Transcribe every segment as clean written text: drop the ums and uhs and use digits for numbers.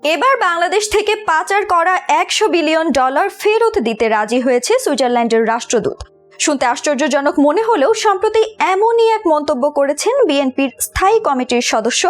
এবার বাংলাদেশ থেকে পাচার করা $100 বিলিয়ন ফেরত দিতে রাজি হয়েছে সুইজারল্যান্ডের রাষ্ট্রদূত। শুনতে আশ্চর্যজনক মনে হলেও সম্প্রতি এমনই এক মন্তব্য করেছেন বিএনপির স্থায়ী কমিটির সদস্য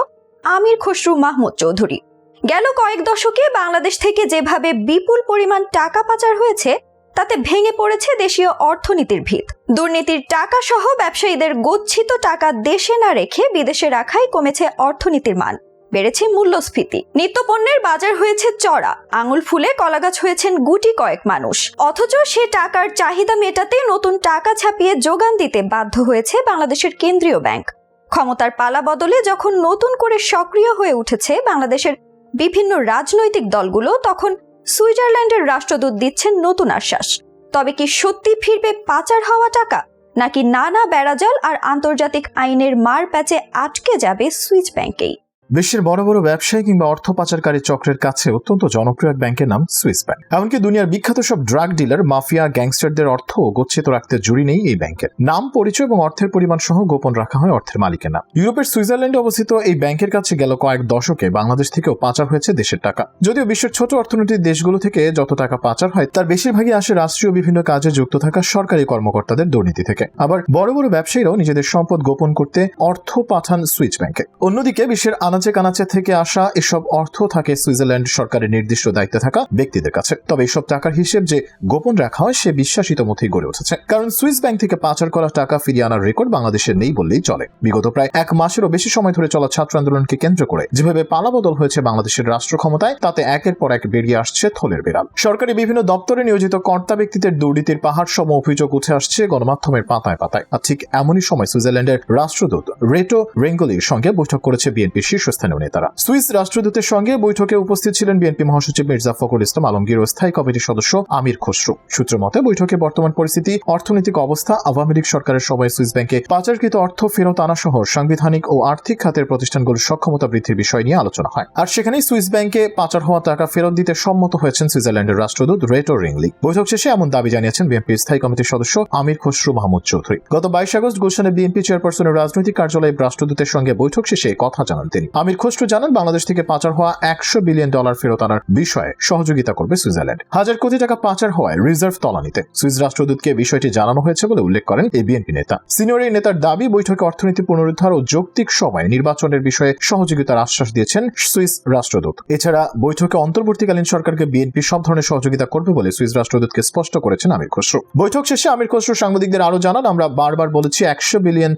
আমির খসরু মাহমুদ চৌধুরী। গেল কয়েক দশকে বাংলাদেশ থেকে যেভাবে বিপুল পরিমাণ টাকা পাচার হয়েছে তাতে ভেঙে পড়েছে দেশীয় অর্থনীতির ভিত। দুর্নীতির টাকা সহ ব্যবসায়ীদের গচ্ছিত টাকা দেশে না রেখে বিদেশে রাখাই কমেছে অর্থনীতির মান, বেড়েছে মূল্যস্ফীতি, নিত্যপণ্যের বাজার হয়েছে চড়া, আঙুল ফুলে কলাগাছ হয়েছেন গুটি কয়েক মানুষ। অথচ সে টাকার চাহিদা মেটাতে নতুন টাকা ছাপিয়ে যোগান দিতে বাধ্য হয়েছে বাংলাদেশের কেন্দ্রীয় ব্যাংক। ক্ষমতার পালা বদলে যখন নতুন করে সক্রিয় হয়ে উঠেছে বাংলাদেশের বিভিন্ন রাজনৈতিক দলগুলো, তখন সুইজারল্যান্ডের রাষ্ট্রদূত দিচ্ছেন নতুন আশ্বাস। তবে কি সত্যি ফিরবে পাচার হওয়া টাকা, নাকি নানা বেড়াজাল আর আন্তর্জাতিক আইনের মার প্যাচে আটকে যাবে সুইস ব্যাংকেই? বিশ্বের বড় বড় ব্যবসায়ী কিংবা অর্থ পাচারকারী চক্রের কাছে অত্যন্ত জনপ্রিয় এক ব্যাংকের নাম সুইস ব্যাংক। এমনকি দুনিয়ার বিখ্যাত সব ড্রাগ ডিলার, মাফিয়া, গ্যাংস্টারদের অর্থ গচ্ছিত রাখতে জুড়ি নেই এই ব্যাংকের। নাম, পরিচয় এবং অর্থের পরিমাণ সহ গোপন রাখা হয় অর্থের মালিকের নাম। ইউরোপের সুইজারল্যান্ডে অবস্থিত এই ব্যাংকের কাছে গেল কয়েক দশকে বাংলাদেশ থেকেও পাচার হয়েছে দেশের টাকা। যদিও বিশ্বের ছোট অর্থনীতির দেশগুলো থেকে যত টাকা পাচার হয় তার বেশিরভাগই আসে রাষ্ট্রীয় বিভিন্ন কাজে যুক্ত থাকা সরকারি কর্মকর্তাদের দুর্নীতি থেকে। আবার বড় বড় ব্যবসায়ীরাও নিজেদের সম্পদ গোপন করতে অর্থ পাঠান সুইস ব্যাংকে। অন্যদিকে বিশ্বের আনাচে কানাচে থেকে আসা এসব অর্থ থাকে সুইজারল্যান্ড সরকারের নির্দিষ্ট দায়িত্বে থাকা ব্যক্তিদের কাছে। তবে এসব টাকার হিসেব যে গোপন রাখা হয় সে বিশ্বাসিত মতোই গড়ে উঠেছে, কারণ সুইস ব্যাংক থেকে পাচার করা টাকা ফিরিয়ে আনার রেকর্ড বাংলাদেশের নেই বললেই চলে। বিগত প্রায় এক মাসেরও বেশি সময় ধরে চলা ছাত্র আন্দোলনকে কেন্দ্র করে যেভাবে পালাবদল হয়েছে বাংলাদেশের রাষ্ট্র ক্ষমতায়, তাতে একের পর এক বেরিয়ে আসছে থলের বিড়াল। সরকারি বিভিন্ন দপ্তরে নিয়োজিত কর্তা ব্যক্তিদের দুর্নীতির পাহাড় সম অভিযোগ উঠে আসছে গণমাধ্যমের পাতায় পাতায়। আর ঠিক এমনই সময় সুইজারল্যান্ডের রাষ্ট্রদূত রেটো রেঙ্গলির সঙ্গে বৈঠক করেছে বিএনপির শীর্ষস্থানীয় নেতারা। সুইস রাষ্ট্রদূতের সঙ্গে বৈঠকে উপস্থিত ছিলেন বিএনপি মহাসচিব মির্জা ফখরুল ইসলাম আলমগীর ও স্থায়ী কমিটির সদস্য আমির খসরু। সূত্র মতে বৈঠকে বর্তমান পরিস্থিতি, অর্থনৈতিক অবস্থা, আওয়ামী লীগ সরকারের সময় সুইস ব্যাংকে পাচারকৃত অর্থ ফেরত আনা সহ সাংবিধানিক ও আর্থিক খাতের প্রতিষ্ঠানগুলোর সক্ষমতা বৃদ্ধির বিষয় নিয়ে আলোচনা হয়। আর সেখানেই সুইস ব্যাংকে পাচার হওয়া টাকা ফেরত দিতে সম্মত হয়েছেন সুইজারল্যান্ডের রাষ্ট্রদূত রেটো রেঙ্গলি। বৈঠক শেষে এমন দাবি জানিয়েছেন বিএনপির স্থায়ী কমিটির সদস্য আমির খসরু মাহমুদ চৌধুরী। গত 22 আগস্ট গুলশানে বিএনপি চেয়ারপারসনের রাজনৈতিক কার্যালয়ে রাষ্ট্রদূতের সঙ্গে বৈঠক শেষে কথা জানান তিনি। আমির খসরু জানান, বাংলাদেশ থেকে পাচার হওয়া $100 বিলিয়ন ফেরত আনার বিষয়ে সহযোগিতা করবে সুইজারল্যান্ড। হাজার কোটি টাকা পাচার হওয়ায় রিজার্ভ তলানিতে। সুইস রাষ্ট্রদূতকে বিষয়টি জানানো হয়েছে বলে উল্লেখ করেন এই বিএনপি নেতা। সিনিয়র এই নেতার দাবি, বৈঠকে অর্থনীতি পুনরুদ্ধার ও যৌক্তিক সময়ে নির্বাচনের বিষয়ে সহযোগিতার আশ্বাস দিয়েছেন সুইস রাষ্ট্রদূত। এছাড়া বৈঠকে অন্তর্বর্তীকালীন সরকারকে বিএনপি সব ধরনের সহযোগিতা করবে বলে সুইস রাষ্ট্রদূতকে স্পষ্ট করেছেন আমির খসরু। বৈঠক শেষে আমির খসরু সাংবাদিকদের আরো জানান, আমরা বারবার বলেছি $100 বিলিয়ন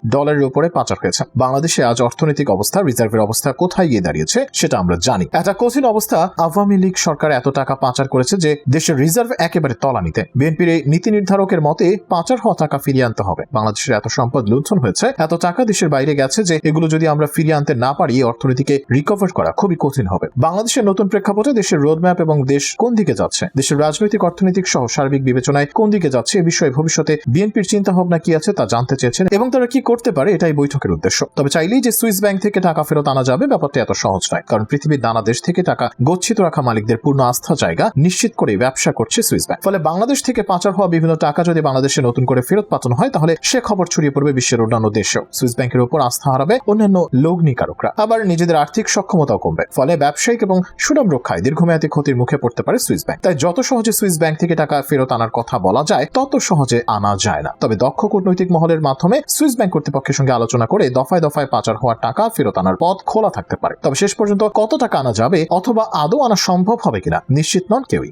উপরে পাচার হয়েছে। বাংলাদেশে আজ অর্থনৈতিক অবস্থা, রিজার্ভের অবস্থা কোথায় গিয়ে দাঁড়িয়েছে সেটা আমরা জানি। একটা কঠিন অবস্থা, আওয়ামী লীগ সরকার এত টাকা পাচার করেছে যে দেশের রিজার্ভ একেবারে তলানিতে। বিএনপির এই নীতি নির্ধারকের মতে পাচার হওয়া টাকা ফিরিয়ে আনতে হবে। বাংলাদেশের এত সম্পদ লুণ্ঠন হয়েছে, এত টাকা দেশের বাইরে গেছে যে এগুলো যদি আমরা ফিরিয়ে আনতে না পারি অর্থনীতিকে রিকভার করা খুবই কঠিন হবে। বাংলাদেশের নতুন প্রেক্ষাপটে দেশের রোডম্যাপ এবং দেশ কোন দিকে যাচ্ছে, দেশের রাজনৈতিক, অর্থনৈতিক সহ সার্বিক বিবেচনায় কোন দিকে যাচ্ছে এ বিষয়ে ভবিষ্যতে বিএনপির চিন্তা ভাবনা কি আছে তা জানতে চেয়েছেন এবং তারা কি করতে পারে এটাই বৈঠকের উদ্দেশ্য। তবে চাইলেই যে সুইস ব্যাংক থেকে টাকা ফেরত আনা যাবে ব্যাপারটা এত সহজ নয়, কারণ পৃথিবীর নানা দেশ থেকে টাকা গচ্ছিত রাখা মালিকদের পূর্ণ আস্থা জায়গা নিশ্চিত করে ব্যবসা করছে সুইস ব্যাংক। ফলে বাংলাদেশ থেকে পাচার হওয়া বিভিন্ন টাকা যদি বাংলাদেশে নতুন করে ফেরত পাঠানো হয় তাহলে সে খবর ছড়িয়ে পড়বে বিশ্বের অন্যান্য দেশেও। সুইস ব্যাংকের উপর আস্থা হারাবে অন্যান্য লগ্নিকারকরা, আবার নিজেদের আর্থিক সক্ষমতাও কমবে। ফলে ব্যবসায়িক এবং সুনাম রক্ষায় দীর্ঘমেয়াদী ক্ষতির মুখে পড়তে পারে সুইস ব্যাংক। তাই যত সহজে সুইস ব্যাংক থেকে টাকা ফেরত আনার কথা বলা যায় তত সহজে আনা যায় না। তবে দক্ষ কূটনৈতিক মহলের মাধ্যমে সুইস ব্যাংক কর্তৃপক্ষের সঙ্গে আলোচনা করে দফায় দফায় পাচার হওয়ার টাকা ফেরত আনার পথ খোলা থাকতে পারে। তবে শেষ পর্যন্ত কত টাকা আনা যাবে অথবা আদৌ আনা সম্ভব হবে কিনা নিশ্চিত নন কেউই।